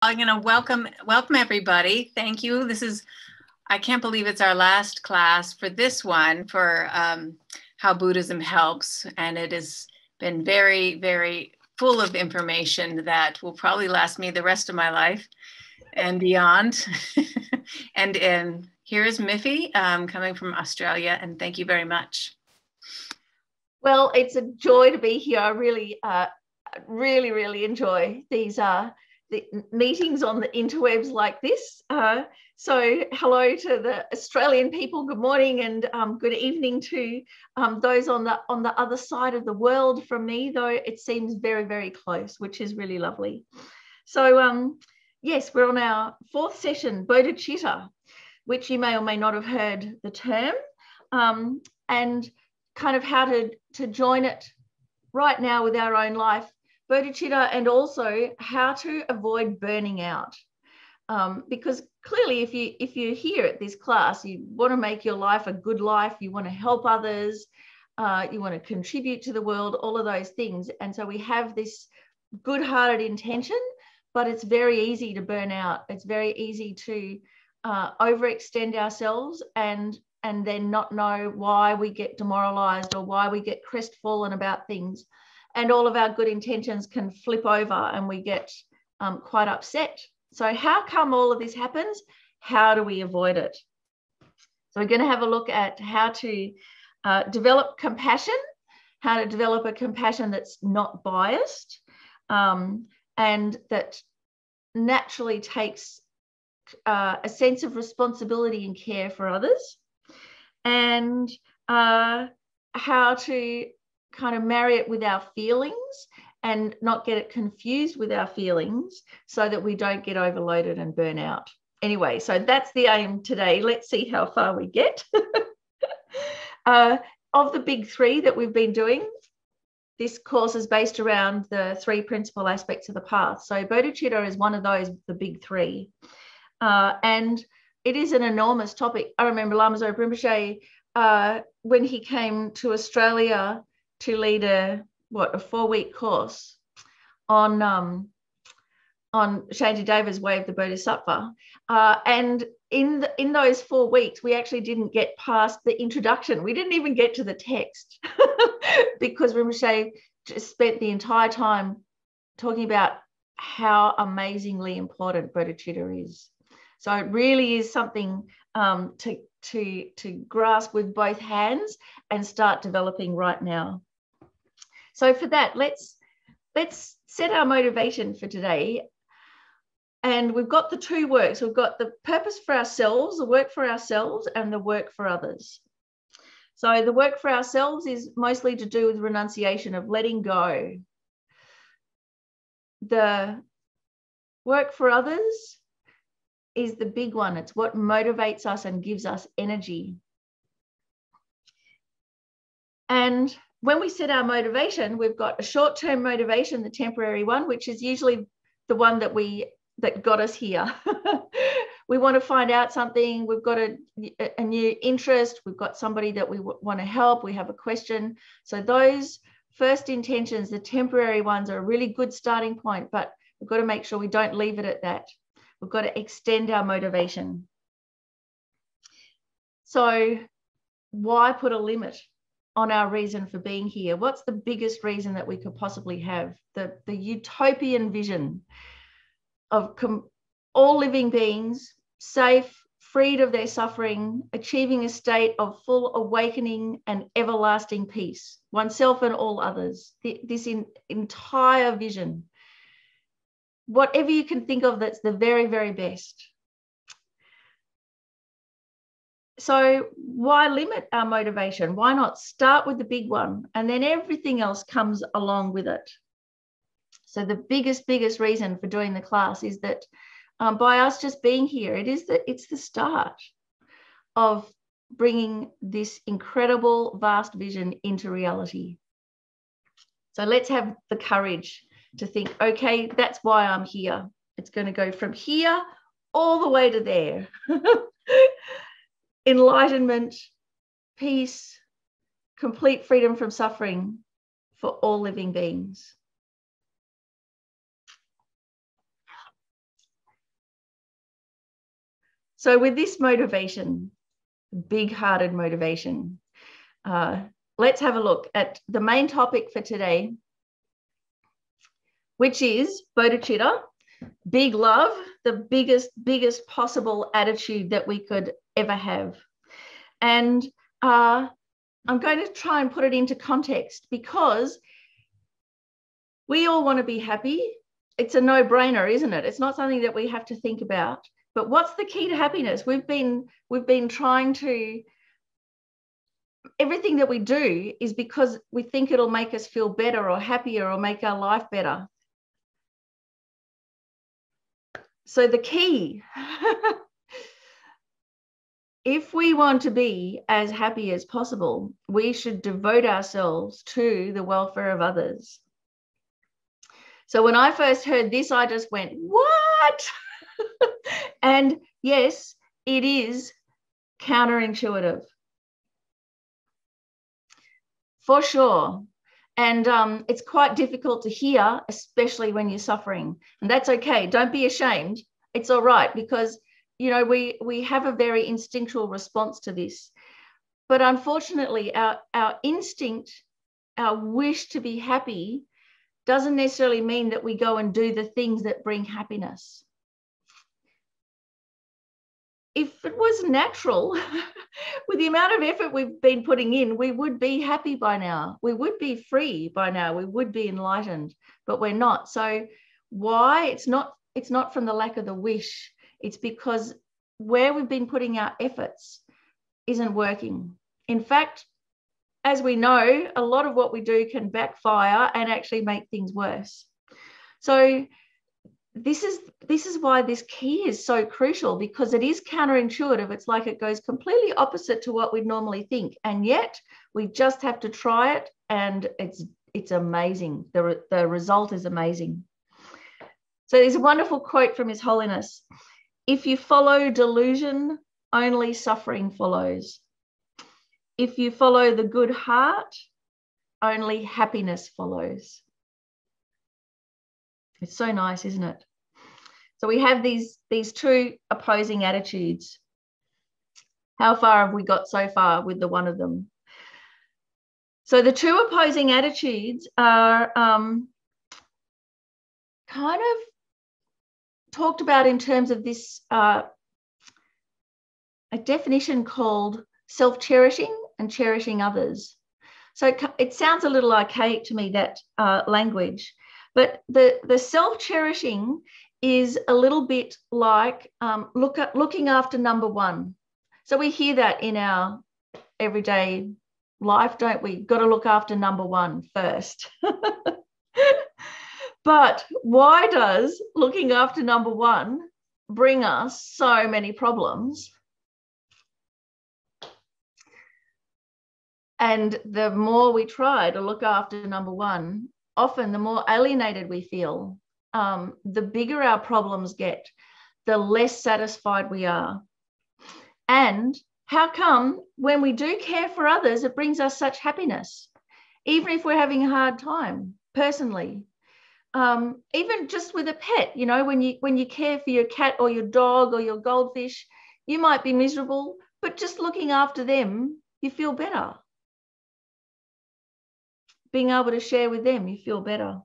I'm going to welcome everybody. Thank you. I can't believe it's our last class for this one for how Buddhism helps. And it has been very, very full of information that will probably last me the rest of my life and beyond. and here is Miffi coming from Australia. And thank you very much. Well, it's a joy to be here. I really, really enjoy these the meetings on the interwebs like this. So hello to the Australian people. Good morning and good evening to those on the other side of the world from me, though it seems very, very close, which is really lovely. So yes, we're on our fourth session, Bodhicitta, which you may or may not have heard the term, and kind of how to join it right now with our own life, Bodhicitta, and also how to avoid burning out. Because clearly if you're here at this class, you want to make your life a good life, you want to help others, you want to contribute to the world, all of those things. And so we have this good-hearted intention, but it's very easy to burn out. It's very easy to overextend ourselves and then not know why we get demoralized or why we get crestfallen about things. And all of our good intentions can flip over and we get quite upset. So how come all of this happens? How do we avoid it? So we're going to have a look at how to develop compassion, how to develop a compassion that's not biased, and that naturally takes a sense of responsibility and care for others, and how to kind of marry it with our feelings and not get it confused with our feelings so that we don't get overloaded and burn out. Anyway, so that's the aim today. Let's see how far we get. Of the big three that we've been doing, this course is based around the three principal aspects of the path. So Bodhicitta is one of those, the big three. And it is an enormous topic. I remember Lama Zopa Rinpoche, when he came to Australia to lead a 4-week course on Shantideva's Way of the Bodhisattva. And in those 4 weeks, we actually didn't get past the introduction. We didn't even get to the text because Rinpoche just spent the entire time talking about how amazingly important Bodhicitta is. So it really is something to grasp with both hands and start developing right now. So for that, let's set our motivation for today. And we've got the two works. We've got the purpose for ourselves, the work for ourselves, and the work for others. So the work for ourselves is mostly to do with renunciation, of letting go. The work for others is the big one. It's what motivates us and gives us energy. And when we set our motivation, we've got a short-term motivation, the temporary one, which is usually the one that got us here. We want to find out something. We've got a new interest. We've got somebody that we want to help. We have a question. So those first intentions, the temporary ones, are a really good starting point, but we've got to make sure we don't leave it at that. We've got to extend our motivation. So why put a limit on our reason for being here? What's the biggest reason that we could possibly have? The utopian vision of all living beings safe, freed of their suffering, achieving a state of full awakening and everlasting peace, oneself and all others. This entire vision. Whatever you can think of that's the very, very best. So why limit our motivation? Why not start with the big one and then everything else comes along with it? So the biggest reason for doing the class is that by us just being here, it's the start of bringing this incredible, vast vision into reality. So let's have the courage to think, okay, that's why I'm here. It's going to go from here all the way to there. Enlightenment, peace, complete freedom from suffering for all living beings. So with this motivation, big-hearted motivation, let's have a look at the main topic for today, which is Bodhicitta, big love, the biggest possible attitude that we could ever have. And I'm going to try and put it into context, because we all want to be happy. It's a no-brainer, isn't it? It's not something that we have to think about. But what's the key to happiness? We've been trying to, everything that we do is because we think it'll make us feel better or happier or make our life better. So the key, if we want to be as happy as possible, we should devote ourselves to the welfare of others. So when I first heard this, I just went, what? And yes, it is counterintuitive, for sure. And it's quite difficult to hear, especially when you're suffering. And that's okay. Don't be ashamed. It's all right, because, you know, we have a very instinctual response to this. But unfortunately, our instinct, our wish to be happy, doesn't necessarily mean that we go and do the things that bring happiness. If it was natural, with the amount of effort we've been putting in, we would be happy by now. We would be free by now. We would be enlightened, but we're not. So why? It's not from the lack of the wish. It's because where we've been putting our efforts isn't working. In fact, as we know, a lot of what we do can backfire and actually make things worse. So this is why this key is so crucial, because it is counterintuitive. It's like it goes completely opposite to what we'd normally think, and yet we just have to try it, and it's amazing. The result is amazing. So there's a wonderful quote from His Holiness: "If you follow delusion, only suffering follows. If you follow the good heart, only happiness follows." It's so nice, isn't it? So we have these two opposing attitudes. How far have we got so far with the one of them? So the two opposing attitudes are kind of talked about in terms of this a definition called self-cherishing and cherishing others. So it sounds a little archaic to me, that language. But the self-cherishing is a little bit like looking after number one. So we hear that in our everyday life, don't we? Got to look after number one first. But why does looking after number one bring us so many problems? And the more we try to look after number one, often the more alienated we feel, the bigger our problems get, the less satisfied we are. And how come when we do care for others, it brings us such happiness, even if we're having a hard time personally? Even just with a pet, you know, when you care for your cat or your dog or your goldfish, you might be miserable, but just looking after them, you feel better. Being able to share with them, you feel better.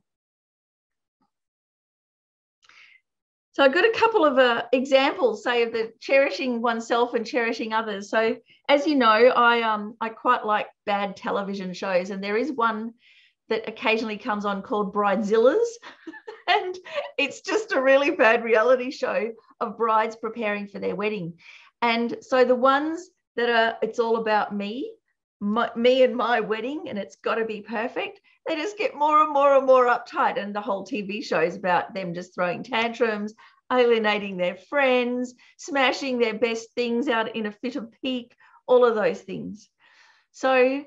So I've got a couple of examples, say, of the cherishing oneself and cherishing others. So as you know, I quite like bad television shows, and there is one that occasionally comes on called Bridezillas, and it's just a really bad reality show of brides preparing for their wedding. And so the ones that are, it's all about me and my wedding, and it's got to be perfect, they just get more and more and more uptight, and the whole TV show is about them just throwing tantrums, alienating their friends, smashing their best things out in a fit of pique, all of those things. So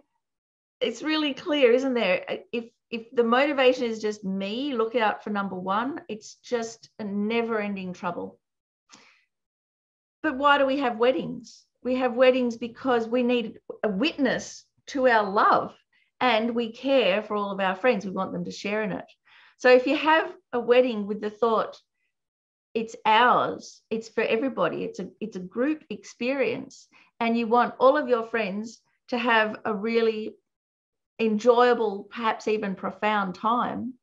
it's really clear, isn't there? If the motivation is just me, look out for number one, it's just a never-ending trouble. But why do we have weddings? We have weddings because we need a witness to our love, and we care for all of our friends. We want them to share in it. So if you have a wedding with the thought, it's ours. It's for everybody. It's a group experience, and you want all of your friends to have a really enjoyable, perhaps even profound time,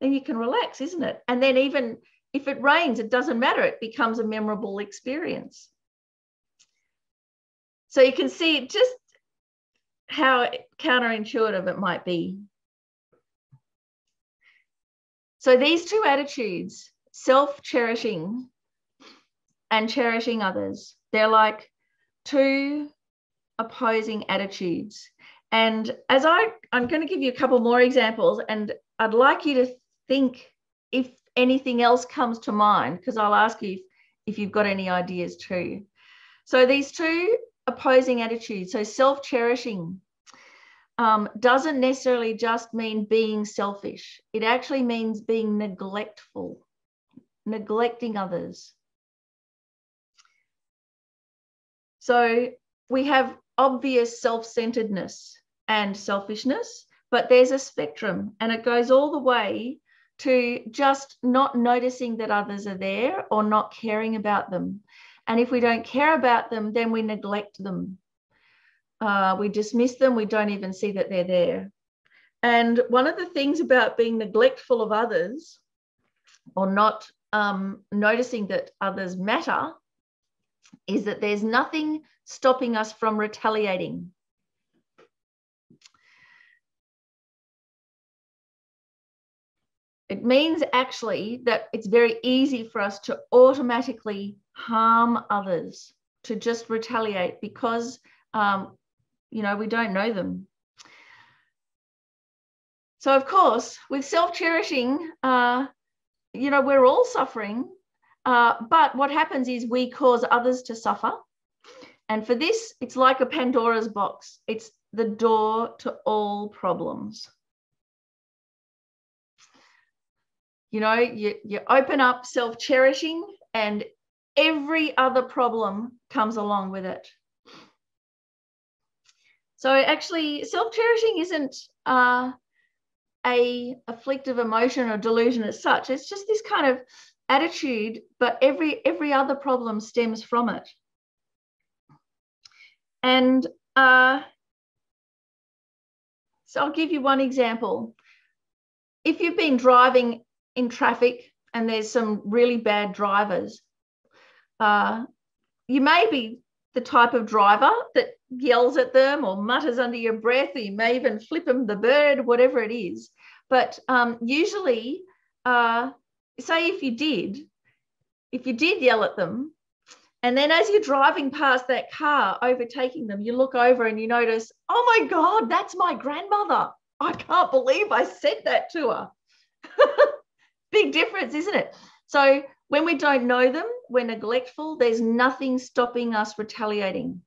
then you can relax, isn't it? And then even if it rains, it doesn't matter. It becomes a memorable experience. So you can see just how counterintuitive it might be. So these two attitudes, self-cherishing and cherishing others, they're like two opposing attitudes. And as I'm going to give you a couple more examples, and I'd like you to think if anything else comes to mind, because I'll ask you if you've got any ideas too. So these two opposing attitudes, so self-cherishing doesn't necessarily just mean being selfish. It actually means being neglectful, neglecting others. So we have obvious self-centeredness and selfishness, but there's a spectrum, and it goes all the way to just not noticing that others are there or not caring about them. And if we don't care about them, then we neglect them. We dismiss them. We don't even see that they're there. And one of the things about being neglectful of others, or not noticing that others matter, is that there's nothing stopping us from retaliating. It means actually that it's very easy for us to automatically harm others, to just retaliate because, we don't know them. So, of course, with self-cherishing, we're all suffering, but what happens is we cause others to suffer. And for this, it's like a Pandora's box. It's the door to all problems. You open up self-cherishing and every other problem comes along with it. So actually, self-cherishing isn't a afflictive emotion or delusion as such. It's just this kind of attitude, but every other problem stems from it. And so I'll give you one example. If you've been driving in traffic and there's some really bad drivers, you may be the type of driver that yells at them or mutters under your breath, or you may even flip them the bird, whatever it is. But usually, say if you did yell at them, and then as you're driving past that car, overtaking them, you look over and you notice, oh my God, that's my grandmother. I can't believe I said that to her. Big difference, isn't it? So when we don't know them, we're neglectful. There's nothing stopping us retaliating.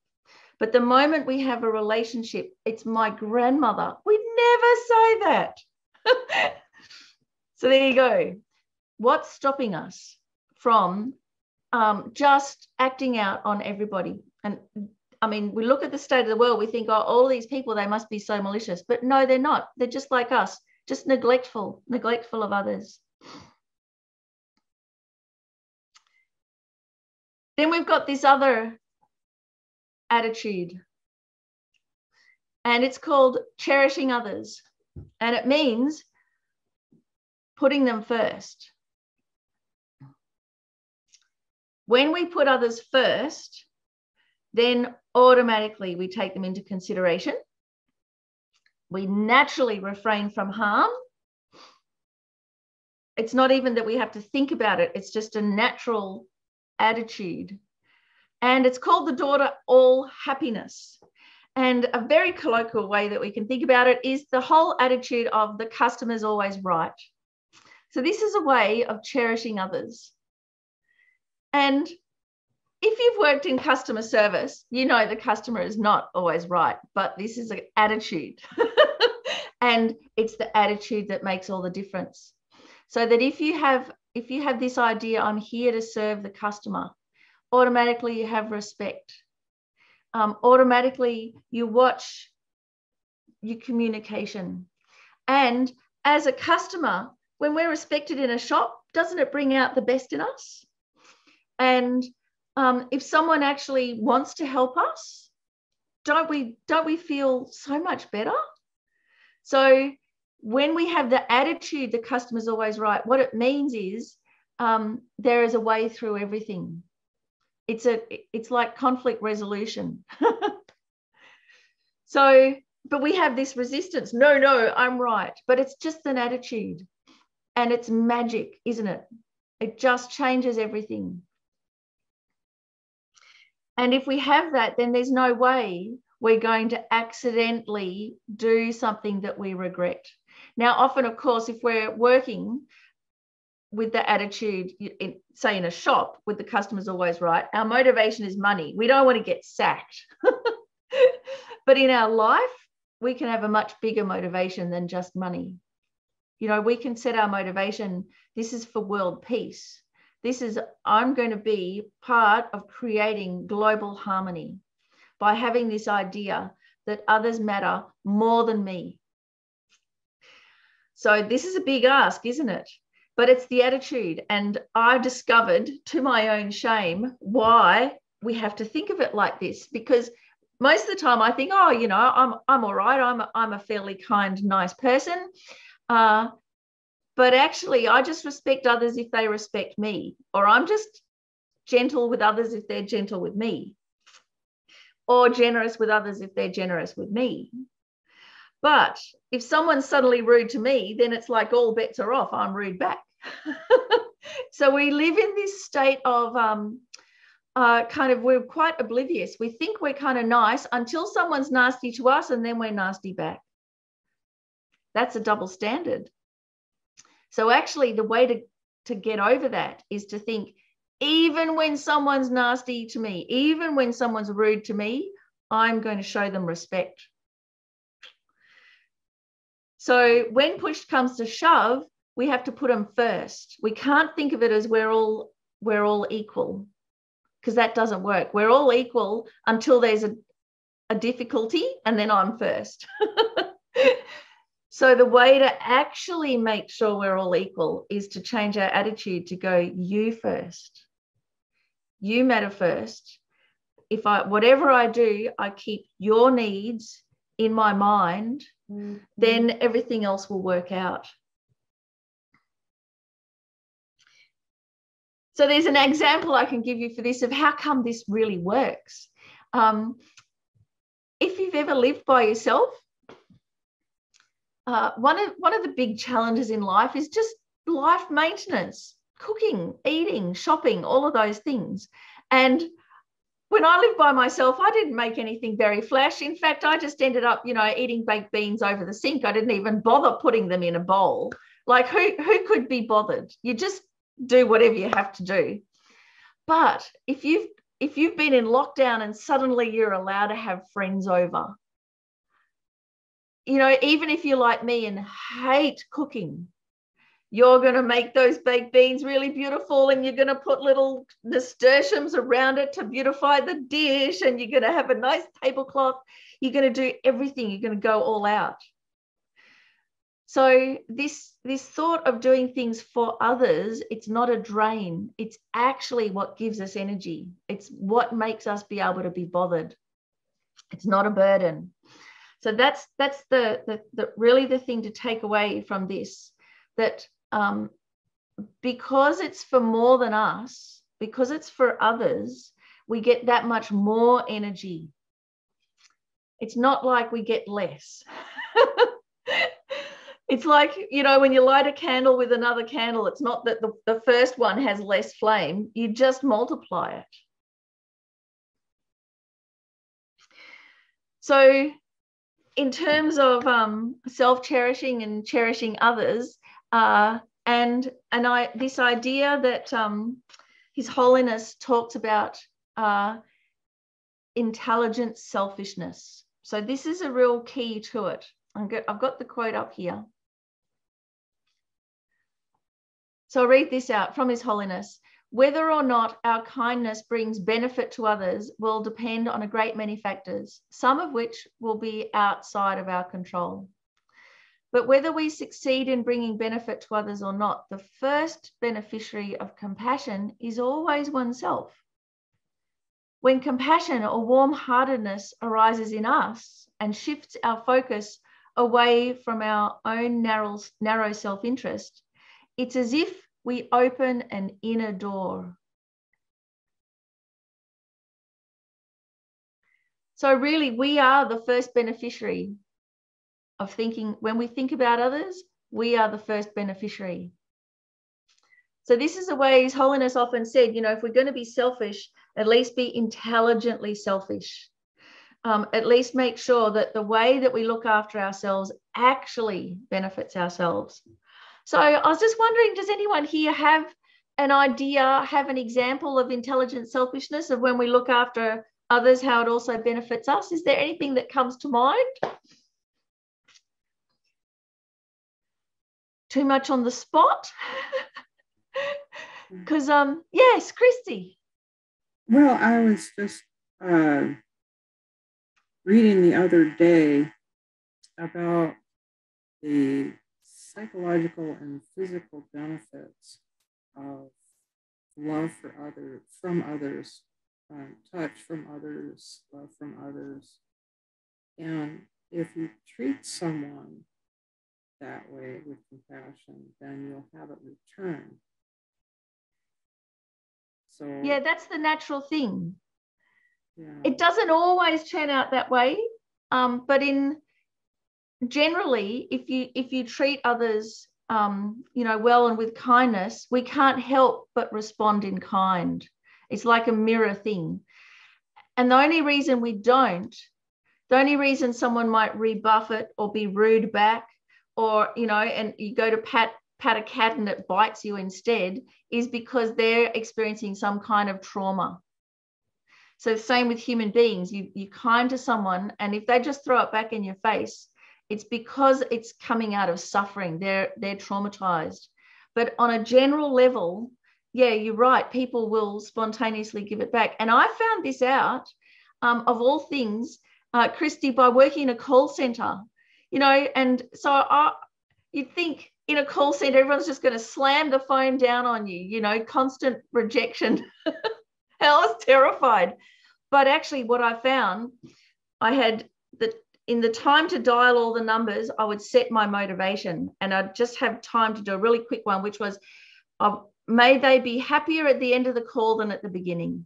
But the moment we have a relationship, it's my grandmother. We never say that. So there you go. What's stopping us from just acting out on everybody? And I mean, we look at the state of the world, we think, oh, all these people, they must be so malicious. But no, they're not. They're just like us, just neglectful of others. Then we've got this other attitude, and it's called cherishing others. And it means putting them first. When we put others first, then automatically we take them into consideration. We naturally refrain from harm. It's not even that we have to think about it. It's just a natural attitude. And it's called the door to all happiness. And a very colloquial way that we can think about it is the whole attitude of the customer's always right. So this is a way of cherishing others. And if you've worked in customer service, you know the customer is not always right, but this is an attitude. And it's the attitude that makes all the difference. So that if you have this idea, I'm here to serve the customer, automatically you have respect. Automatically you watch your communication. And as a customer, when we're respected in a shop, doesn't it bring out the best in us? And if someone actually wants to help us, don't we feel so much better? So when we have the attitude, the customer's always right, what it means is there is a way through everything. It's like conflict resolution. So, but we have this resistance. No, I'm right. But it's just an attitude. And it's magic, isn't it? It just changes everything. And if we have that, then there's no way we're going to accidentally do something that we regret. Now, often, of course, if we're working with the attitude, say in a shop with the customer's always right, our motivation is money. We don't want to get sacked. But in our life, we can have a much bigger motivation than just money. You know, we can set our motivation, this is for world peace. This is, I'm going to be part of creating global harmony by having this idea that others matter more than me. So this is a big ask, isn't it? But it's the attitude. And I discovered, to my own shame, why we have to think of it like this. Because most of the time I think, oh, you know, I'm all right. I'm a fairly kind, nice person. But actually, I just respect others if they respect me, or I'm just gentle with others if they're gentle with me, or generous with others if they're generous with me. But if someone's suddenly rude to me, then it's like all bets are off. I'm rude back. So we live in this state of we're quite oblivious. We think we're kind of nice until someone's nasty to us, and then we're nasty back. That's a double standard. So actually the way to get over that is to think, even when someone's nasty to me, even when someone's rude to me, I'm going to show them respect. So when push comes to shove, we have to put them first. We can't think of it as we're all equal, because that doesn't work. We're all equal until there's a difficulty, and then I'm first. So the way to actually make sure we're all equal is to change our attitude to go, you first. You matter first. Whatever I do, I keep your needs in my mind, then everything else will work out. So there's an example I can give you for this of how come this really works. If you've ever lived by yourself, one of the big challenges in life is just life maintenance, cooking, eating, shopping, all of those things. And when I lived by myself, I didn't make anything very flash. In fact, I just ended up, eating baked beans over the sink. I didn't even bother putting them in a bowl. Like who could be bothered? You just do whatever you have to do. But if you've been in lockdown and suddenly you're allowed to have friends over, even if you're like me and hate cooking, you're going to make those baked beans really beautiful, and you're going to put little nasturtiums around it to beautify the dish, and you're going to have a nice tablecloth. You're going to do everything. You're going to go all out. So this thought of doing things for others, it's not a drain. It's actually what gives us energy. It's what makes us be able to be bothered. It's not a burden. So that's the really the thing to take away from this, that because it's for more than us, because it's for others, we get that much more energy. It's not like we get less. It's like, when you light a candle with another candle, it's not that the first one has less flame, you just multiply it. So in terms of self-cherishing and cherishing others, this idea that His Holiness talks about intelligent selfishness. So this is a real key to it. I've got the quote up here. So I'll read this out from His Holiness. Whether or not our kindness brings benefit to others will depend on a great many factors, some of which will be outside of our control. But whether we succeed in bringing benefit to others or not, the first beneficiary of compassion is always oneself. When compassion or warm-heartedness arises in us and shifts our focus away from our own narrow self-interest, it's as if we open an inner door. So really, we are the first beneficiary of thinking. When we think about others, we are the first beneficiary. So this is a way His Holiness often said, if we're going to be selfish, at least be intelligently selfish. At least make sure that the way that we look after ourselves actually benefits ourselves. So I was just wondering, does anyone here have an idea, have an example of intelligent selfishness, of when we look after others, how it also benefits us? Is there anything that comes to mind? Too much on the spot? Because, yes, Christy. Well, I was just reading the other day about the psychological and physical benefits of love for others, from others, touch from others, love from others. And if you treat someone that way with compassion, then you'll have it return. So yeah, that's the natural thing. Yeah. It doesn't always turn out that way, but generally, if you treat others, well and with kindness, we can't help but respond in kind. It's like a mirror thing. And the only reason we don't, the only reason someone might rebuff it or be rude back, or, and you go to pat a cat and it bites you instead, is because they're experiencing some kind of trauma. So same with human beings. You're kind to someone, and if they just throw it back in your face, it's because it's coming out of suffering. They're traumatized. But on a general level, yeah, you're right. People will spontaneously give it back. And I found this out, of all things, Christy, by working in a call center, and so you'd think in a call center, everyone's just going to slam the phone down on you, constant rejection. I was terrified. But actually what I found, I had in the time to dial all the numbers, I would set my motivation, and I'd just have time to do a really quick one, which was, may they be happier at the end of the call than at the beginning.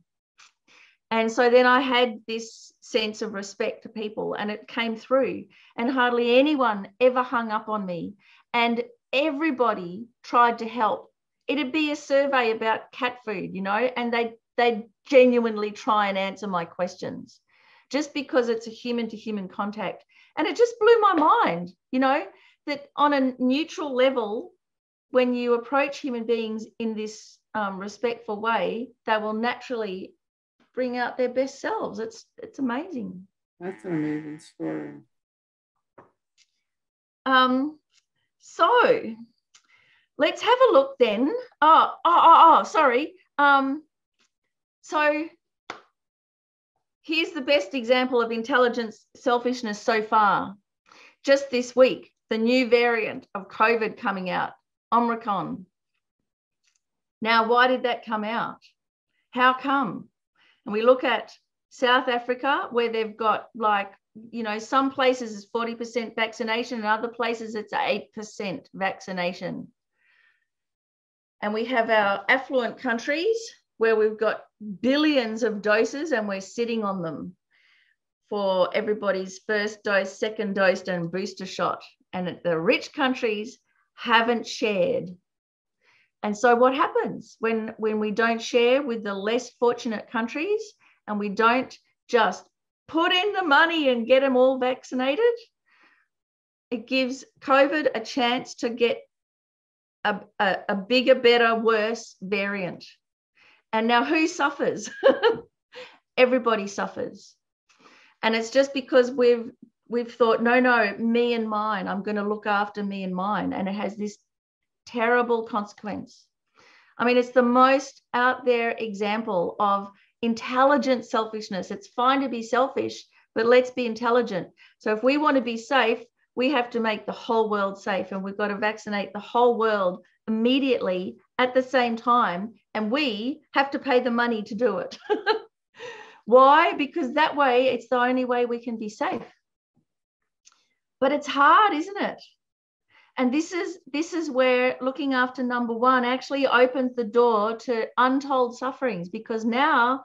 And so then I had this sense of respect to people, and it came through, and hardly anyone ever hung up on me, and everybody tried to help. It'd be a survey about cat food, and they'd genuinely try and answer my questions, just because it's a human to human contact. And it just blew my mind, that on a neutral level, when you approach human beings in this respectful way, they will naturally bring out their best selves. It's amazing. That's an amazing story. So let's have a look then. Sorry. So here's the best example of intelligent selfishness so far. Just this week, the new variant of COVID coming out, Omicron. Now, why did that come out? How come? And we look at South Africa, where they've got some places it's 40% vaccination, and other places it's 8% vaccination. And we have our affluent countries where we've got billions of doses, and we're sitting on them for everybody's first dose, second dose, and booster shot. And the rich countries haven't shared. And so what happens when we don't share with the less fortunate countries, and we don't just put in the money and get them all vaccinated? It gives COVID a chance to get a bigger, better, worse variant. And now who suffers? Everybody suffers. And it's just because we've thought, no, me and mine, I'm going to look after me and mine. And it has this terrible consequence. I mean, it's the most out there example of intelligent selfishness. It's fine to be selfish, but let's be intelligent. So if we want to be safe, we have to make the whole world safe, and we've got to vaccinate the whole world immediately at the same time, and we have to pay the money to do it. Why? Because that way it's the only way we can be safe. But it's hard, isn't it? And this is where looking after number one actually opens the door to untold sufferings, because now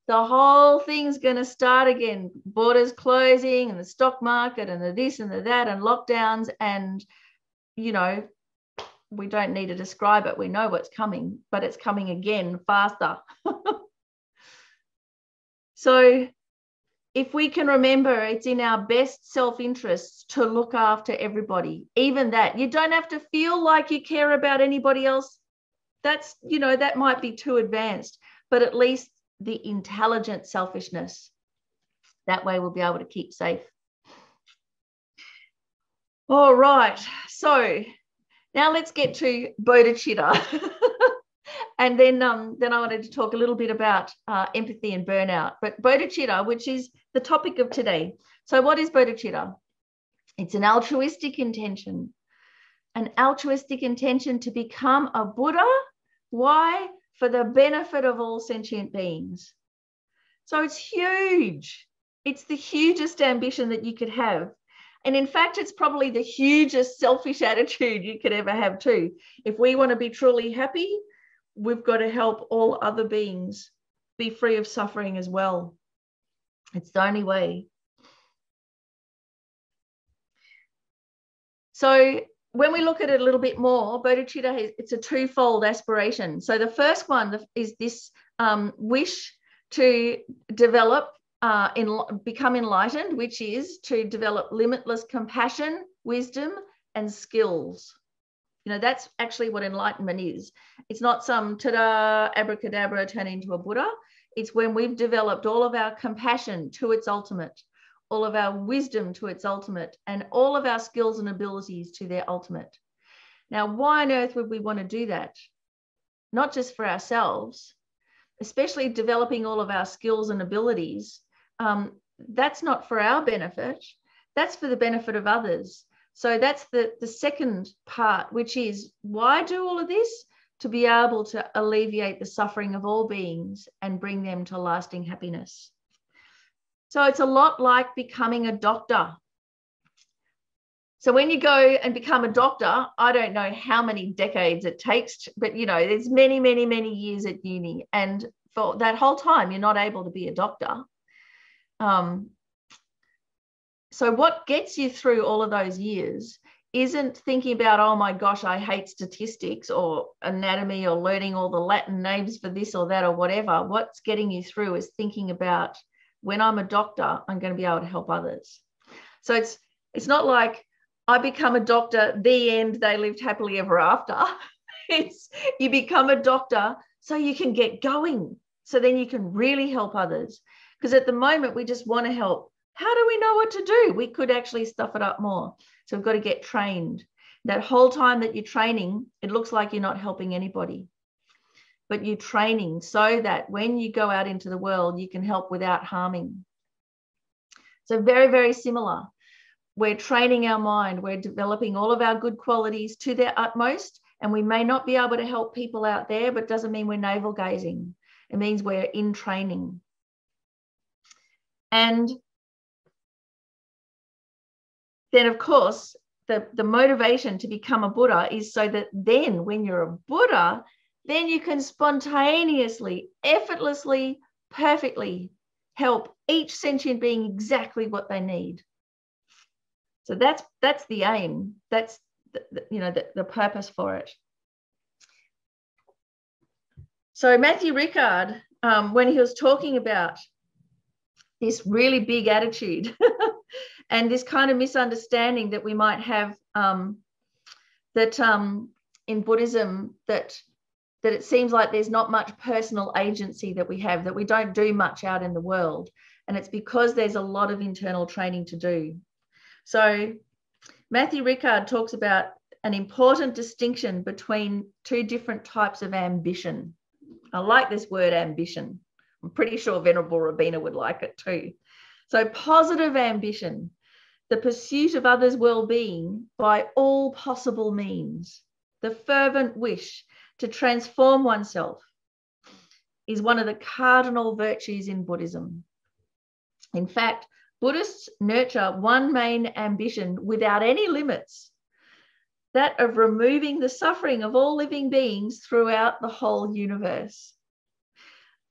the whole thing's going to start again. Borders closing and the stock market and the this and the that and lockdowns. And, you know, we don't need to describe it. We know what's coming, but it's coming again faster. So if we can remember, it's in our best self-interests to look after everybody, even that. You don't have to feel like you care about anybody else. That's, you know, that might be too advanced, but at least the intelligent selfishness. That way we'll be able to keep safe. All right. So now let's get to Bodhicitta. And then I wanted to talk a little bit about empathy and burnout. But Bodhicitta, which is the topic of today. So what is Bodhicitta? It's an altruistic intention. An altruistic intention to become a Buddha. Why? For the benefit of all sentient beings. So it's huge. It's the hugest ambition that you could have. And in fact, it's probably the hugest selfish attitude you could ever have too. If we want to be truly happy, we've got to help all other beings be free of suffering as well. It's the only way. So when we look at it a little bit more, Bodhicitta, it's a twofold aspiration. So the first one is this wish to develop, become enlightened, which is to develop limitless compassion, wisdom, and skills. You know, that's actually what enlightenment is. It's not some ta-da, abracadabra, turn into a Buddha. It's when we've developed all of our compassion to its ultimate, all of our wisdom to its ultimate, and all of our skills and abilities to their ultimate. Now, why on earth would we want to do that? Not just for ourselves, especially developing all of our skills and abilities. That's not for our benefit. That's for the benefit of others. So that's the second part, which is, why do all of this? To be able to alleviate the suffering of all beings and bring them to lasting happiness. So it's a lot like becoming a doctor. So when you go and become a doctor, I don't know how many decades it takes, but, you know, there's many, many, many years at uni. And for that whole time, you're not able to be a doctor. So what gets you through all of those years isn't thinking about, oh my gosh, I hate statistics or anatomy or learning all the Latin names for this or that or whatever. What's getting you through is thinking about, when I'm a doctor, I'm going to be able to help others. So it's not like I become a doctor, the end, they lived happily ever after. It's you become a doctor so you can get going. So then you can really help others. Because at the moment, we just want to help. How do we know what to do? We could actually stuff it up more. So we've got to get trained. That whole time that you're training, it looks like you're not helping anybody. But you're training so that when you go out into the world, you can help without harming. So very, very similar. We're training our mind. We're developing all of our good qualities to their utmost. And we may not be able to help people out there, but it doesn't mean we're navel gazing. It means we're in training. And then, of course, the motivation to become a Buddha is so that then when you're a Buddha, then you can spontaneously, effortlessly, perfectly help each sentient being exactly what they need. So that's the aim. That's the purpose for it. So Matthew Ricard, when he was talking about this really big attitude and this kind of misunderstanding that we might have, in Buddhism, that it seems like there's not much personal agency that we have, that we don't do much out in the world. And it's because there's a lot of internal training to do. So Matthew Ricard talks about an important distinction between two different types of ambition. I like this word ambition. I'm pretty sure Venerable Robina would like it too. So positive ambition. the pursuit of others' well-being by all possible means, the fervent wish to transform oneself, is one of the cardinal virtues in Buddhism. In fact, Buddhists nurture one main ambition without any limits, that of removing the suffering of all living beings throughout the whole universe.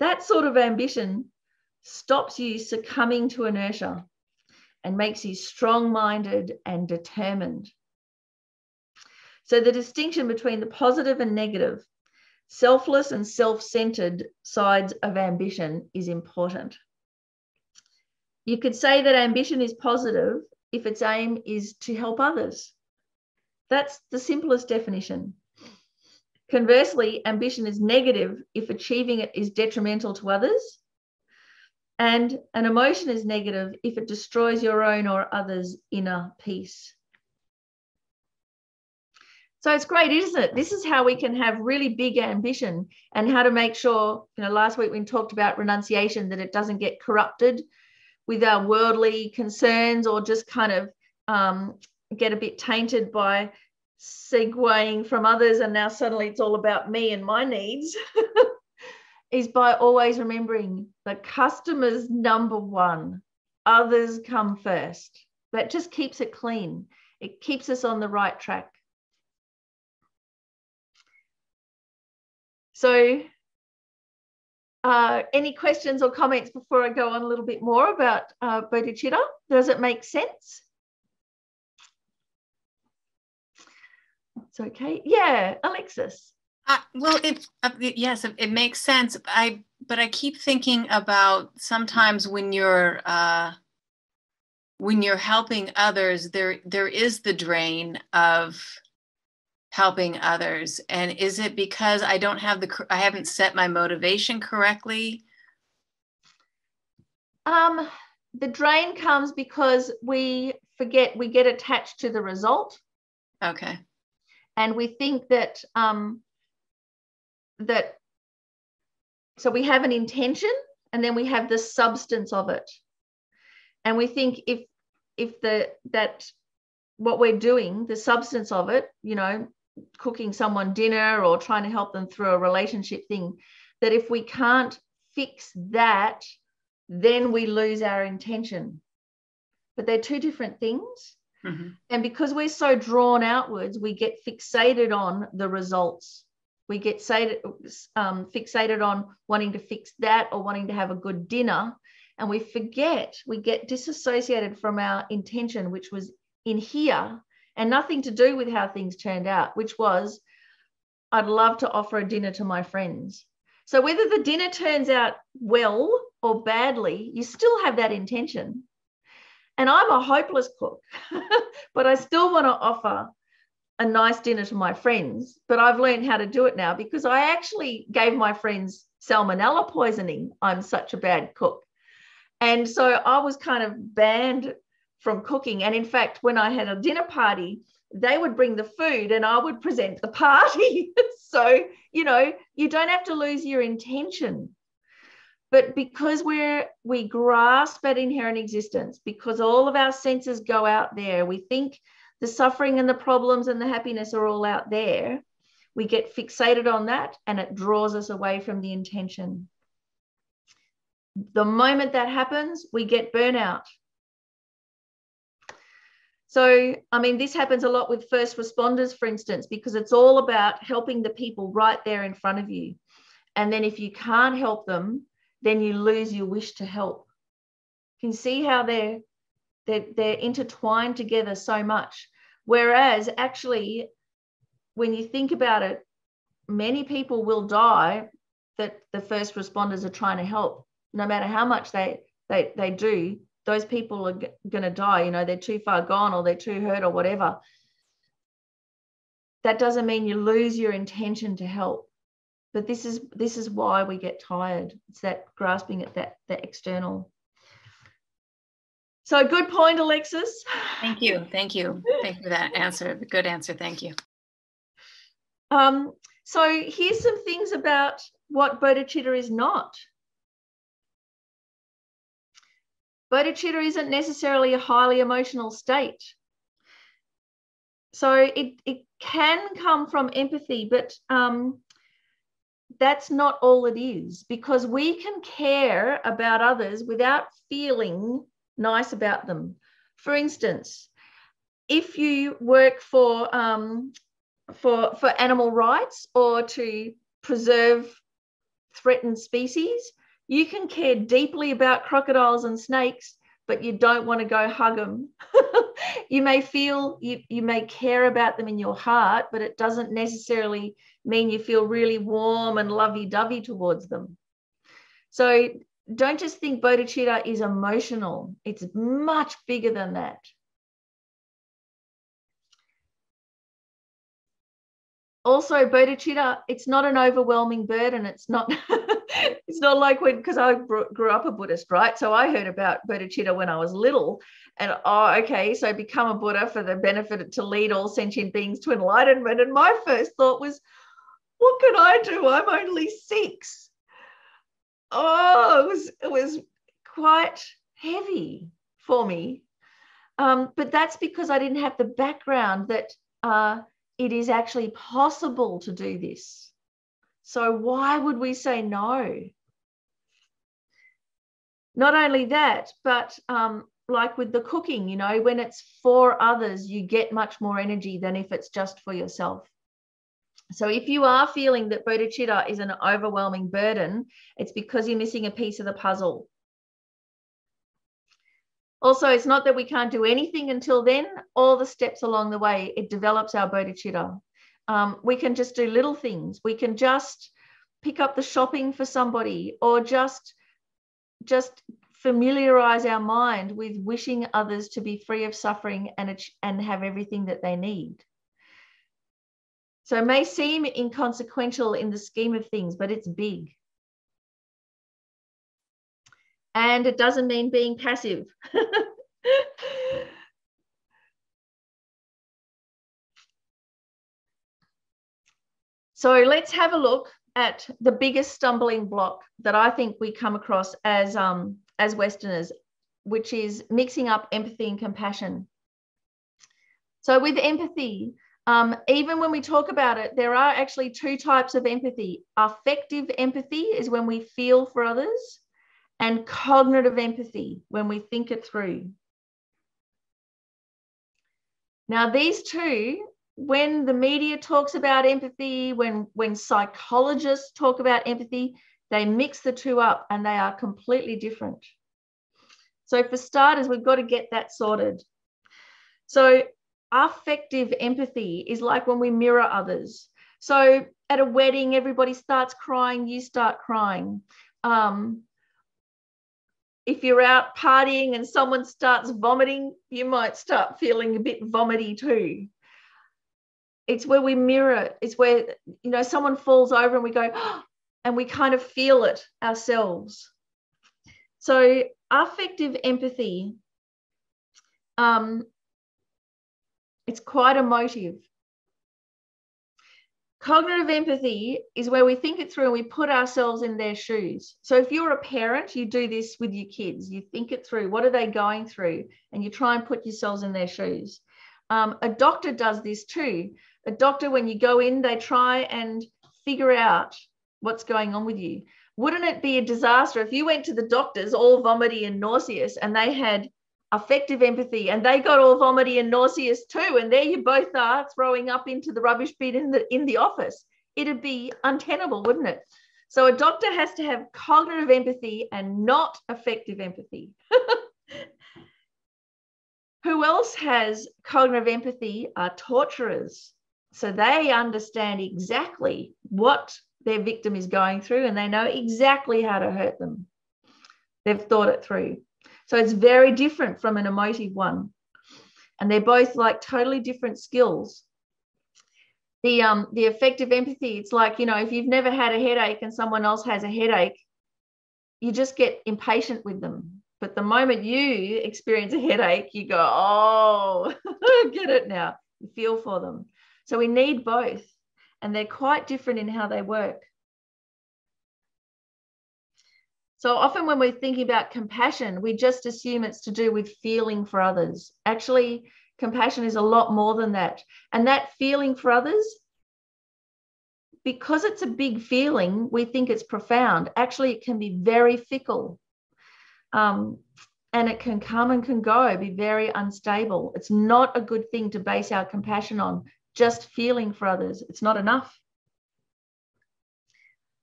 That sort of ambition stops you succumbing to inertia and makes you strong-minded and determined. So the distinction between the positive and negative, selfless and self-centered sides of ambition is important. You could say that ambition is positive if its aim is to help others. That's the simplest definition. Conversely, ambition is negative if achieving it is detrimental to others. And an emotion is negative if it destroys your own or others' inner peace. So it's great, isn't it? This is how we can have really big ambition and how to make sure, last week we talked about renunciation, that it doesn't get corrupted with our worldly concerns or just kind of get a bit tainted by segueing from others and now suddenly it's all about me and my needs. Is by always remembering the customer's number one, others come first. That just keeps it clean. It keeps us on the right track. So any questions or comments before I go on a little bit more about Bodhicitta? Does it make sense? It's okay. Yeah, Alexis. Well, yes, it makes sense. But I keep thinking about sometimes when you're helping others, there is the drain of helping others, and is it because I haven't set my motivation correctly? The drain comes because we get attached to the result. Okay. And we think that so we have an intention and then we have the substance of it. And we think if that what we're doing, the substance of it, cooking someone dinner or trying to help them through a relationship thing, that if we can't fix that, then we lose our intention. But they're two different things. Mm-hmm. And because we're so drawn outwards, we get fixated on the results. We get fixated on wanting to fix that or wanting to have a good dinner. And we get disassociated from our intention, which was in here and nothing to do with how things turned out, which was, I'd love to offer a dinner to my friends. So whether the dinner turns out well or badly, you still have that intention. And I'm a hopeless cook, but I still want to offer a nice dinner to my friends. But I've learned how to do it now because I actually gave my friends salmonella poisoning. I'm such a bad cook. And so I was kind of banned from cooking. And in fact, when I had a dinner party, they would bring the food and I would present the party. So, you don't have to lose your intention. But because we grasp at inherent existence, because all of our senses go out there, we think the suffering and the problems and the happiness are all out there, we get fixated on that and it draws us away from the intention. The moment that happens, we get burnout. So, this happens a lot with first responders, for instance, because it's all about helping the people right there in front of you. And then if you can't help them, then you lose your wish to help. You can see how they're intertwined together so much. Whereas actually, when you think about it, many people will die that the first responders are trying to help. No matter how much they do, those people are going to die. They're too far gone or they're too hurt or whatever. That doesn't mean you lose your intention to help. But this is why we get tired. It's that grasping at that external. So good point, Alexis. Thank you. Thank you for that answer. Good answer. Thank you. So here's some things about what bodhicitta is not. Bodhicitta isn't necessarily a highly emotional state. So it can come from empathy, but that's not all it is, because we can care about others without feeling nice about them. For instance, if you work for animal rights or to preserve threatened species, you can care deeply about crocodiles and snakes, but you don't want to go hug them. You may feel, you may care about them in your heart, but it doesn't necessarily mean you feel really warm and lovey-dovey towards them. So don't just think bodhicitta is emotional. It's much bigger than that. Also, bodhicitta, it's not an overwhelming burden. It's not it's not like when, because I grew up a Buddhist, right? So I heard about bodhicitta when I was little, and okay, so become a Buddha for the benefit to lead all sentient beings to enlightenment. And my first thought was, what can I do? I'm only 6. It was quite heavy for me. But that's because I didn't have the background that it is actually possible to do this. So why would we say no? Not only that, but like with the cooking, you know, when it's for others, you get much more energy than if it's just for yourself. So if you are feeling that bodhicitta is an overwhelming burden, it's because you're missing a piece of the puzzle. Also, it's not that we can't do anything until then. All the steps along the way, it develops our bodhicitta. We can just do little things. We can just pick up the shopping for somebody, or just familiarize our mind with wishing others to be free of suffering and have everything that they need. So it may seem inconsequential in the scheme of things, but it's big. And it doesn't mean being passive. So let's have a look at the biggest stumbling block that I think we come across as Westerners, which is mixing up empathy and compassion. So with empathy, even when we talk about it, there are actually 2 types of empathy. Affective empathy is when we feel for others, and cognitive empathy, when we think it through. Now, these 2, when the media talks about empathy, when psychologists talk about empathy, they mix the 2 up and they are completely different. So for starters, we've got to get that sorted. So affective empathy is like when we mirror others. So at a wedding, everybody starts crying, you start crying. If you're out partying and someone starts vomiting, you might start feeling a bit vomity too. It's where we mirror. It's where, you know, someone falls over and we go, oh, and we kind of feel it ourselves. So affective empathy, it's quite emotive. Cognitive empathy is where we think it through and we put ourselves in their shoes. So if you're a parent, you do this with your kids. You think it through. What are they going through? And you try and put yourselves in their shoes. A doctor does this too. A doctor, when you go in, they try and figure out what's going on with you. Wouldn't it be a disaster if you went to the doctors all vomity and nauseous and they had affective empathy and they got all vomity and nauseous too, and there you both are throwing up into the rubbish bin in the office? It'd be untenable, wouldn't it? So a doctor has to have cognitive empathy and not affective empathy. Who else has cognitive empathy are torturers. So they understand exactly what their victim is going through and they know exactly how to hurt them. They've thought it through. So it's very different from an emotive one. And they're both like totally different skills. The affective empathy, it's like, you know, if you've never had a headache and someone else has a headache, you just get impatient with them. But the moment you experience a headache, you go, oh, I get it now. You feel for them. So we need both. And they're quite different in how they work. So often when we're thinking about compassion, we just assume it's to do with feeling for others. Actually, compassion is a lot more than that. And that feeling for others, because it's a big feeling, we think it's profound. Actually, it can be very fickle. And it can come and can go, be very unstable. It's not a good thing to base our compassion on, just feeling for others. It's not enough.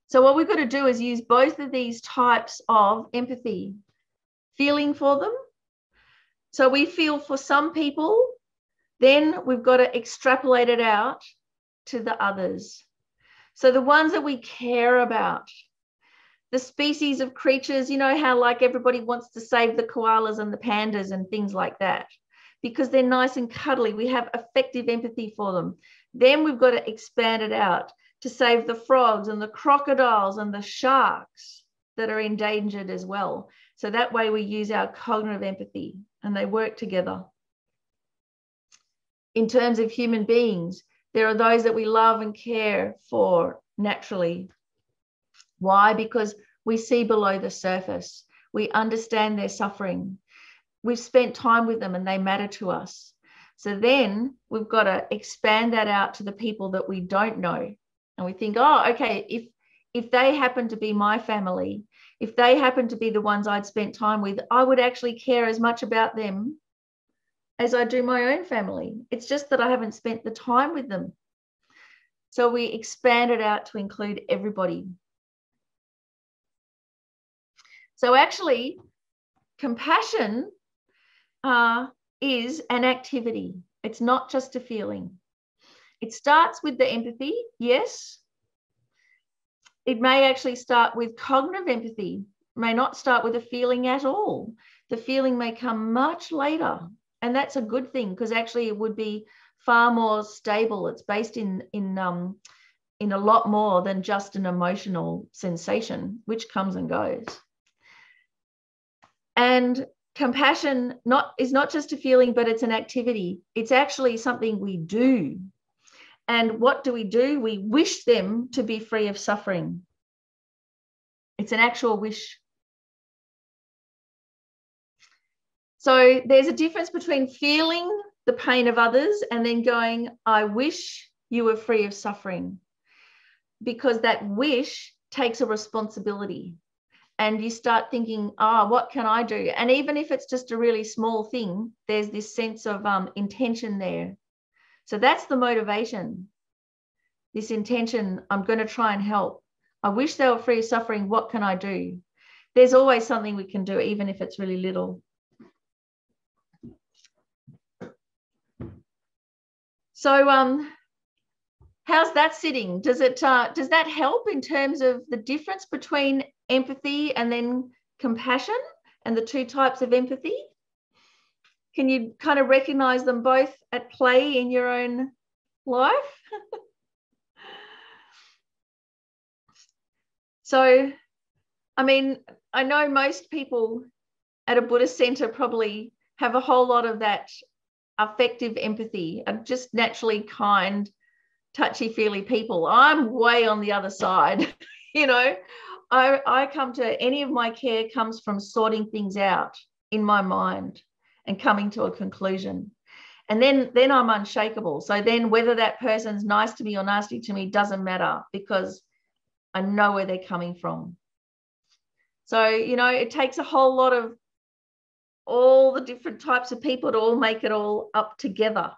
So what we've got to do is use both of these types of empathy, feeling for them. So we feel for some people, then we've got to extrapolate it out to the others. So the ones that we care about, the species of creatures, you know how like everybody wants to save the koalas and the pandas and things like that, because they're nice and cuddly. We have affective empathy for them. Then we've got to expand it out to save the frogs and the crocodiles and the sharks that are endangered as well. So that way we use our cognitive empathy and they work together. In terms of human beings, there are those that we love and care for naturally. Why? Because we see below the surface. We understand their suffering. We've spent time with them and they matter to us. So then we've got to expand that out to the people that we don't know. And we think, oh, okay, if they happen to be my family, if they happen to be the ones I'd spent time with, I would actually care as much about them as I do my own family. It's just that I haven't spent the time with them. So we expand it out to include everybody. So actually, compassion is an activity. It's not just a feeling. It starts with the empathy, yes. It may actually start with cognitive empathy, may not start with a feeling at all. The feeling may come much later, and that's a good thing because actually it would be far more stable. It's based in a lot more than just an emotional sensation, which comes and goes. And compassion is not just a feeling, but it's an activity. It's actually something we do. And what do? We wish them to be free of suffering. It's an actual wish. So there's a difference between feeling the pain of others and then going, I wish you were free of suffering. Because that wish takes a responsibility. And you start thinking, what can I do? And even if it's just a really small thing, there's this sense of intention there. So that's the motivation. This intention, I'm going to try and help. I wish they were free of suffering. What can I do? There's always something we can do, even if it's really little. So how's that sitting? Does that help in terms of the difference between empathy and then compassion and the two types of empathy? Can you kind of recognize them both at play in your own life? So, I mean, I know most people at a Buddhist center probably have a whole lot of that affective empathy, just naturally kind, touchy-feely people. I'm way on the other side. You know, I come to, any of my care comes from sorting things out in my mind and coming to a conclusion. And then I'm unshakable. So then whether that person's nice to me or nasty to me doesn't matter because I know where they're coming from. So, you know, it takes a whole lot of all the different types of people to all make it all up together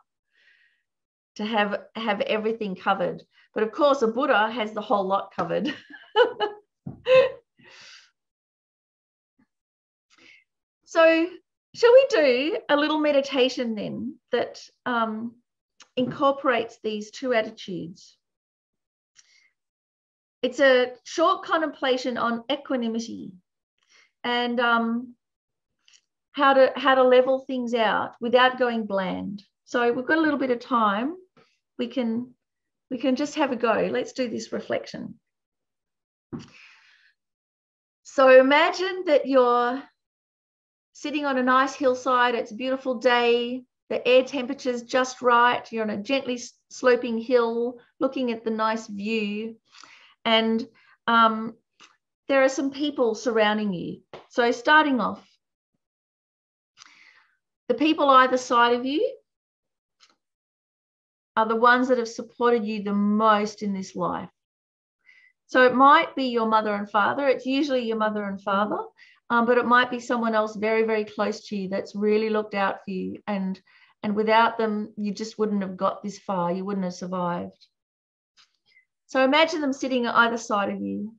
to have everything covered. But of course, a Buddha has the whole lot covered. So shall we do a little meditation then that incorporates these two attitudes? It's a short contemplation on equanimity and how to level things out without going bland. So we've got a little bit of time. We can just have a go. Let's do this reflection. So imagine that you're sitting on a nice hillside. It's a beautiful day. The air temperature's just right. You're on a gently sloping hill looking at the nice view. And there are some people surrounding you. So starting off, the people either side of you are the ones that have supported you the most in this life. So it might be your mother and father. It's usually your mother and father, but it might be someone else very, very close to you that's really looked out for you. And without them, you just wouldn't have got this far. You wouldn't have survived. So imagine them sitting at either side of you,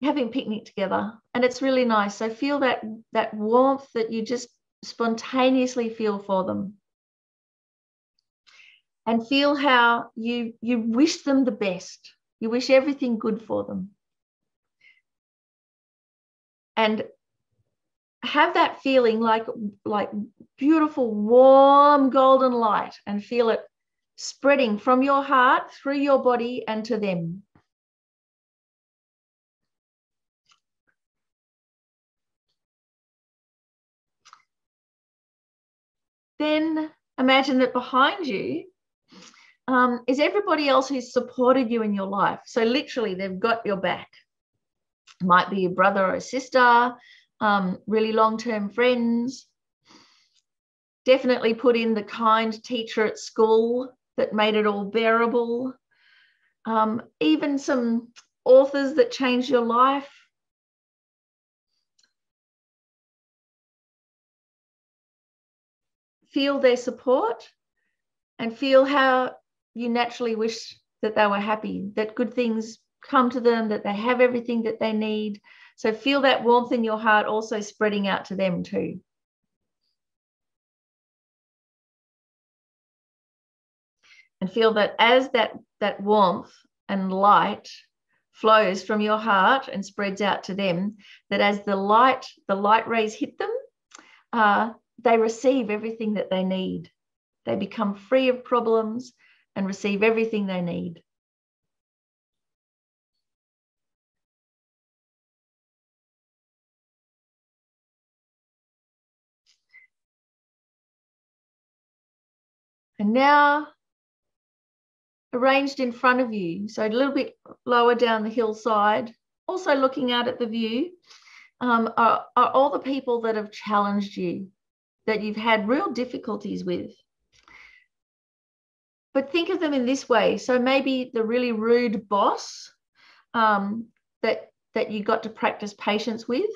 having a picnic together, and it's really nice. So feel that warmth that you just spontaneously feel for them. And feel how you wish them the best. You wish everything good for them. And have that feeling like beautiful, warm, golden light, and feel it spreading from your heart through your body and to them. Then imagine that behind you is everybody else who's supported you in your life. So literally, they've got your back. It might be a brother or a sister, really long-term friends. Definitely put in the kind teacher at school that made it all bearable. Even some authors that changed your life. Feel their support and feel how you naturally wish that they were happy, that good things come to them, that they have everything that they need. So feel that warmth in your heart also spreading out to them too. And feel that as that warmth and light flows from your heart and spreads out to them, that as the light rays hit them, they receive everything that they need. They become free of problems and receive everything they need. And now, arranged in front of you, so a little bit lower down the hillside, also looking out at the view, are all the people that have challenged you, that you've had real difficulties with. But think of them in this way. So maybe the really rude boss that you got to practice patience with.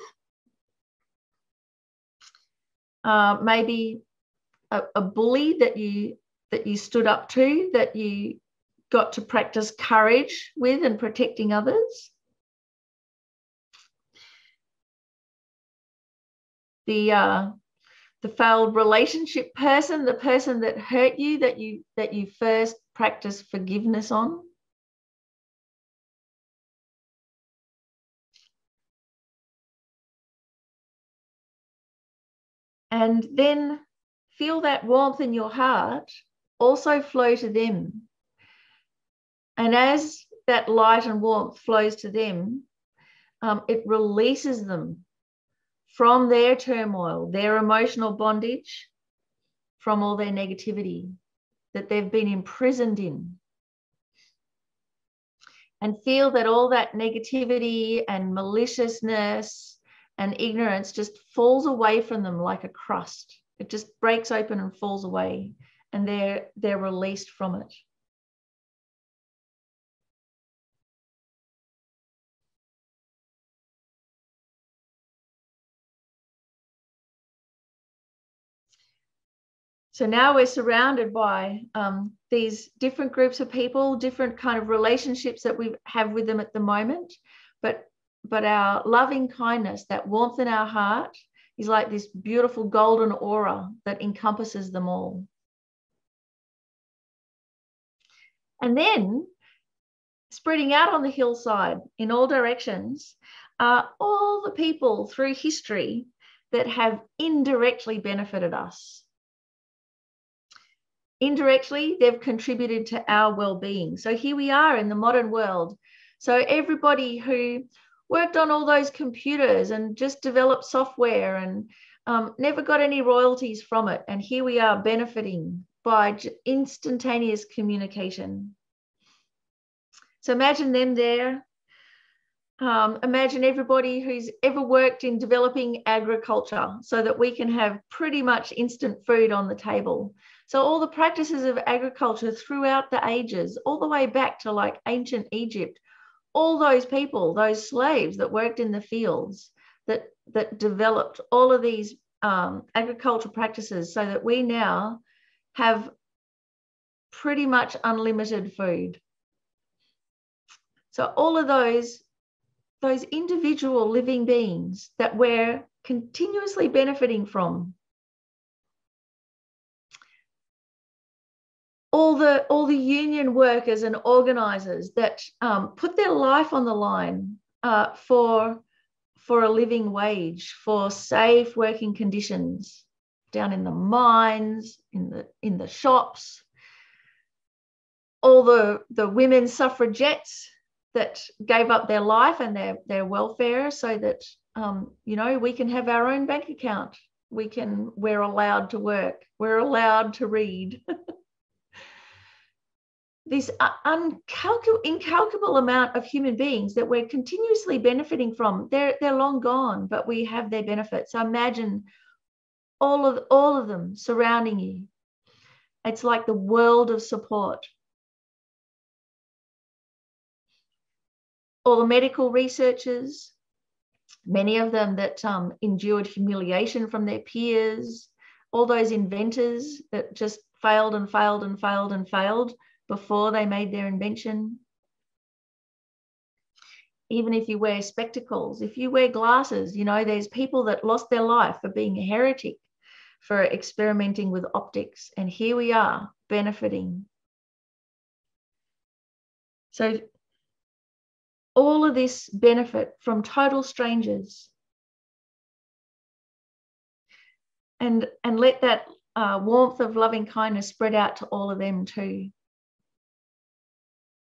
Maybe a bully that you stood up to, that you got to practice courage with and protecting others. The failed relationship person, the person that hurt you, that you first practice forgiveness on. And then feel that warmth in your heart also flow to them. And as that light and warmth flows to them, it releases them from their turmoil, their emotional bondage, from all their negativity that they've been imprisoned in. And feel that all that negativity and maliciousness and ignorance just falls away from them like a crust. It just breaks open and falls away, and they're released from it. So now we're surrounded by these different groups of people, different kind of relationships that we have with them at the moment. But our loving kindness, that warmth in our heart, is like this beautiful golden aura that encompasses them all. And then spreading out on the hillside in all directions are all the people through history that have indirectly benefited us. Indirectly, they've contributed to our well-being. So here we are in the modern world. So everybody who worked on all those computers and just developed software and never got any royalties from it. And here we are benefiting by instantaneous communication. So imagine them there Imagine everybody who's ever worked in developing agriculture so that we can have pretty much instant food on the table. So all the practices of agriculture throughout the ages, all the way back to like ancient Egypt, all those people, those slaves that worked in the fields, that developed all of these agricultural practices so that we now have pretty much unlimited food. So all of those individual living beings that we're continuously benefiting from, all the union workers and organizers that put their life on the line for a living wage, for safe working conditions down in the mines, in the shops, all the women suffragettes that gave up their life and their welfare so that we can have our own bank account. We're allowed to work. We're allowed to read. This incalculable amount of human beings that we're continuously benefiting from. They're long gone, but we have their benefits. So imagine all of them surrounding you. It's like the world of support. All the medical researchers, many of them that endured humiliation from their peers, all those inventors that just failed and failed and failed and failed before they made their invention. Even if you wear spectacles, if you wear glasses, there's people that lost their life for being a heretic, for experimenting with optics. And here we are benefiting. So all of this benefit from total strangers. And let that warmth of loving kindness spread out to all of them too.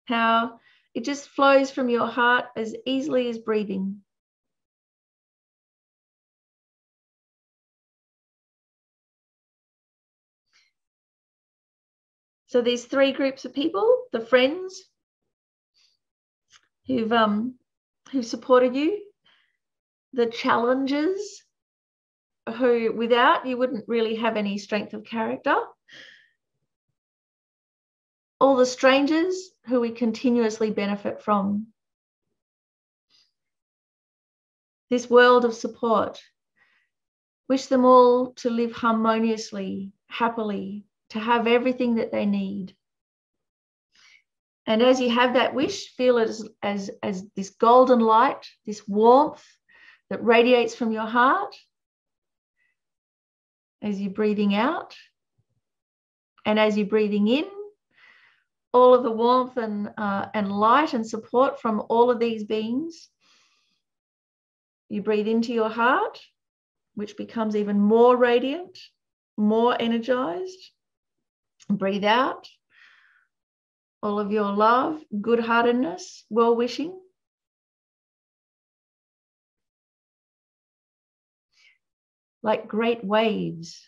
How it just flows from your heart as easily as breathing. So these three groups of people, the friends who supported you, the challengers who without you wouldn't really have any strength of character, all the strangers who we continuously benefit from. This world of support. Wish them all to live harmoniously, happily, to have everything that they need. And as you have that wish, feel it as this golden light, this warmth that radiates from your heart as you're breathing out. And as you're breathing in, all of the warmth and light and support from all of these beings. You breathe into your heart, which becomes even more radiant, more energized. Breathe out all of your love, good-heartedness, well-wishing. Like great waves.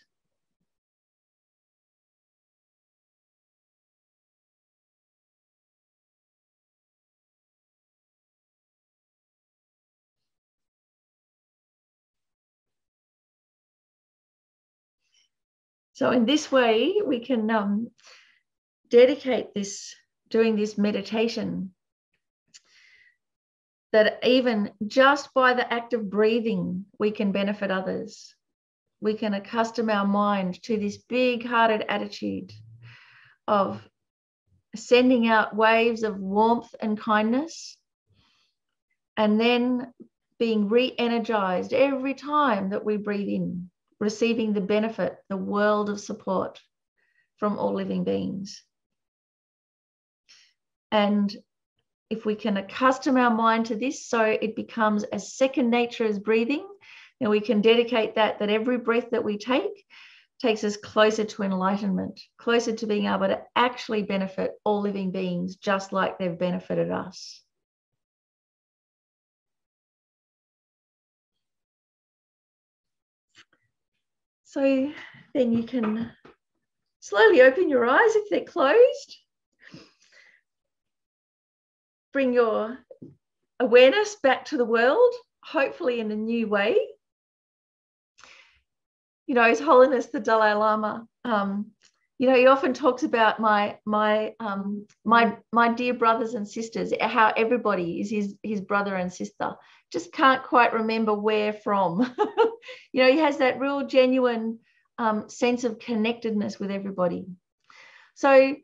So in this way, we can dedicate this, doing this meditation, that even just by the act of breathing, we can benefit others. We can accustom our mind to this big-hearted attitude of sending out waves of warmth and kindness, and then being re-energized every time that we breathe in, receiving the benefit, the world of support from all living beings. And if we can accustom our mind to this so it becomes as second nature as breathing, then we can dedicate that every breath that we take takes us closer to enlightenment, closer to being able to actually benefit all living beings just like they've benefited us. So then you can slowly open your eyes if they're closed. Bring your awareness back to the world, hopefully in a new way. You know, His Holiness the Dalai Lama, you know, he often talks about my dear brothers and sisters, how everybody is his brother and sister. Just can't quite remember where from. You know, he has that real genuine sense of connectedness with everybody. So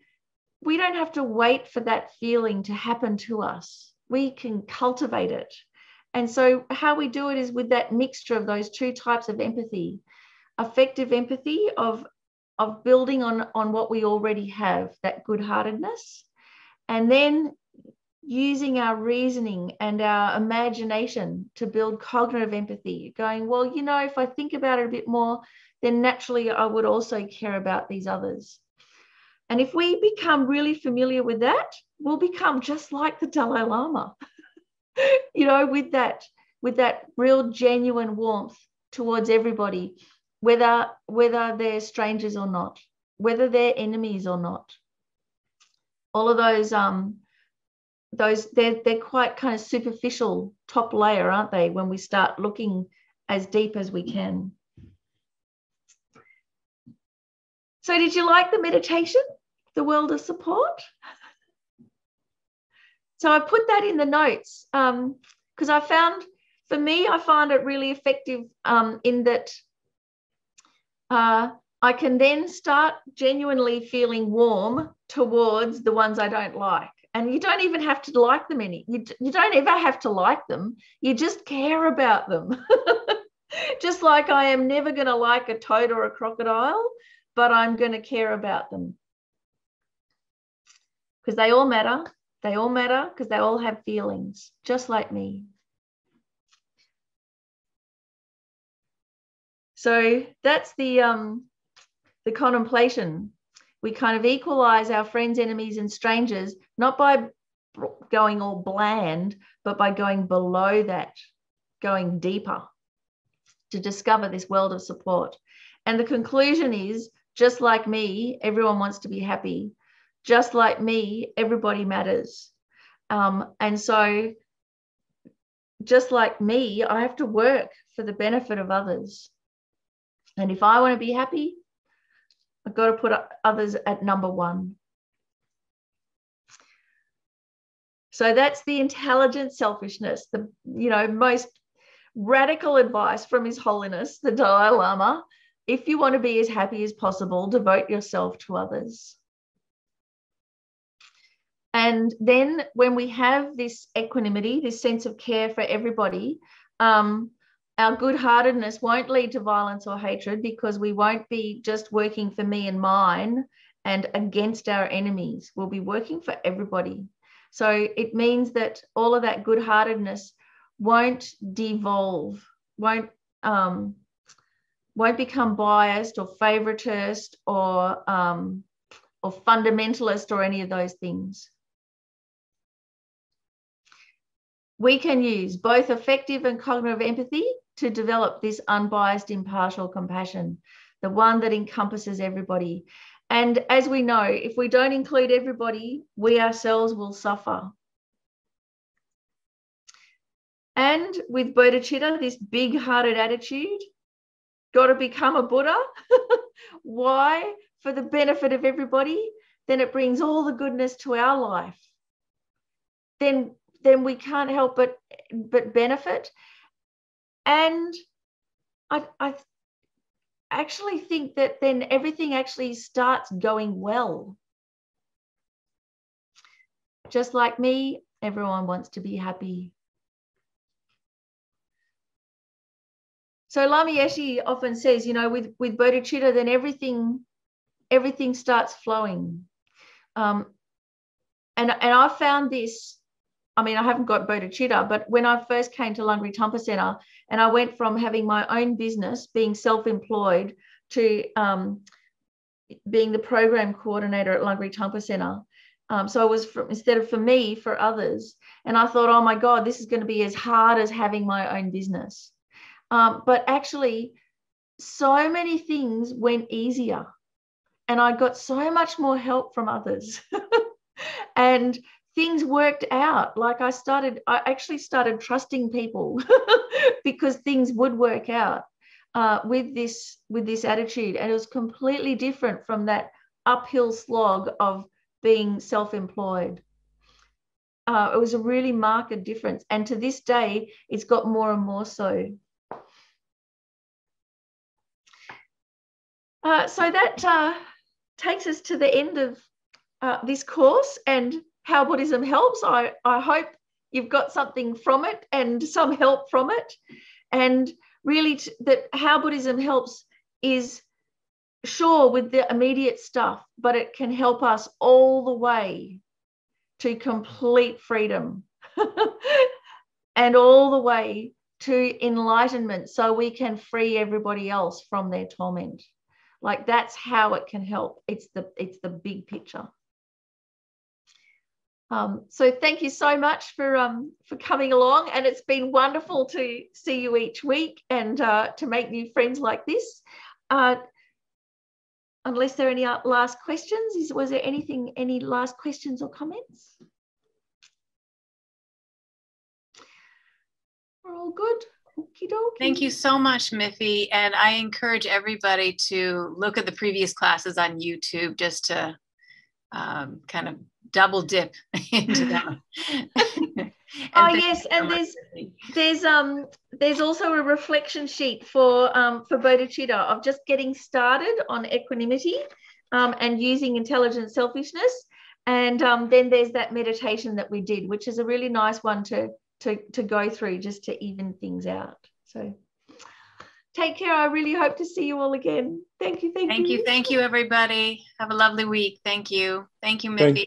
we don't have to wait for that feeling to happen to us. We can cultivate it. And so how we do it is with that mixture of those two types of empathy: effective empathy of building on what we already have, that good-heartedness, and then using our reasoning and our imagination to build cognitive empathy, going, well, you know, if I think about it a bit more, then naturally I would also care about these others. And if we become really familiar with that, we'll become just like the Dalai Lama, you know, with that real genuine warmth towards everybody, whether they're strangers or not, whether they're enemies or not. All of those they're quite kind of superficial, top layer, aren't they, when we start looking as deep as we can. So did you like the meditation, the world of support? So I put that in the notes because I find it really effective in that I can then start genuinely feeling warm towards the ones I don't like. And you don't even have to like them you don't ever have to like them. You just care about them. Just like I am never going to like a toad or a crocodile, but I'm going to care about them. Because they all matter. They all matter because they all have feelings, just like me. So that's the contemplation. We kind of equalize our friends, enemies, and strangers, not by going all bland, but by going below that, going deeper to discover this world of support. And the conclusion is, just like me, everyone wants to be happy. Just like me, everybody matters. And so just like me, I have to work for the benefit of others. And if I want to be happy, I've got to put others at number one. So that's the intelligent selfishness, the most radical advice from His Holiness, the Dalai Lama. If you want to be as happy as possible, devote yourself to others. And then when we have this equanimity, this sense of care for everybody, our good-heartedness won't lead to violence or hatred, because we won't be just working for me and mine and against our enemies. We'll be working for everybody. So it means that all of that good-heartedness won't devolve, won't become biased or favoritist or fundamentalist or any of those things. We can use both effective and cognitive empathy to develop this unbiased, impartial compassion, the one that encompasses everybody. And as we know, if we don't include everybody, we ourselves will suffer. And with Bodhicitta, this big-hearted attitude, got to become a Buddha. Why? For the benefit of everybody. Then it brings all the goodness to our life. Then we can't help but benefit. And I actually think that then everything actually starts going well. Just like me, everyone wants to be happy. So Lama Yeshe often says, with Bodhicitta, then everything starts flowing. And I found this, I haven't got Bodhicitta, but when I first came to Lungri Tampa Center, and I went from having my own business, being self-employed, to being the program coordinator at Lungri Tampa Center. So it was instead of for me, for others. And I thought, oh my God, this is going to be as hard as having my own business. But actually, so many things went easier. And I got so much more help from others. And things worked out. Like I actually started trusting people because things would work out with this attitude. And it was completely different from that uphill slog of being self-employed. It was a really marked difference. And to this day, it's got more and more so. So that takes us to the end of this course and How Buddhism Helps. I hope you've got something from it and some help from it. And really that How Buddhism Helps is sure with the immediate stuff, but it can help us all the way to complete freedom and all the way to enlightenment, so we can free everybody else from their torment. Like that's how it can help. It's the big picture. So thank you so much for coming along, and it's been wonderful to see you each week and to make new friends like this. Unless there are any last questions, was there any last questions or comments? We're all good. Okie dokie. Thank you so much, Miffi. And I encourage everybody to look at the previous classes on YouTube just to kind of double dip into them. Oh yes, and there's also a reflection sheet for Bodhicitta of just getting started on equanimity and using intelligent selfishness, and then there's that meditation that we did, which is a really nice one to go through just to even things out. So take care. I really hope to see you all again. Thank you. Thank you, everybody. Have a lovely week. Thank you, Miffi.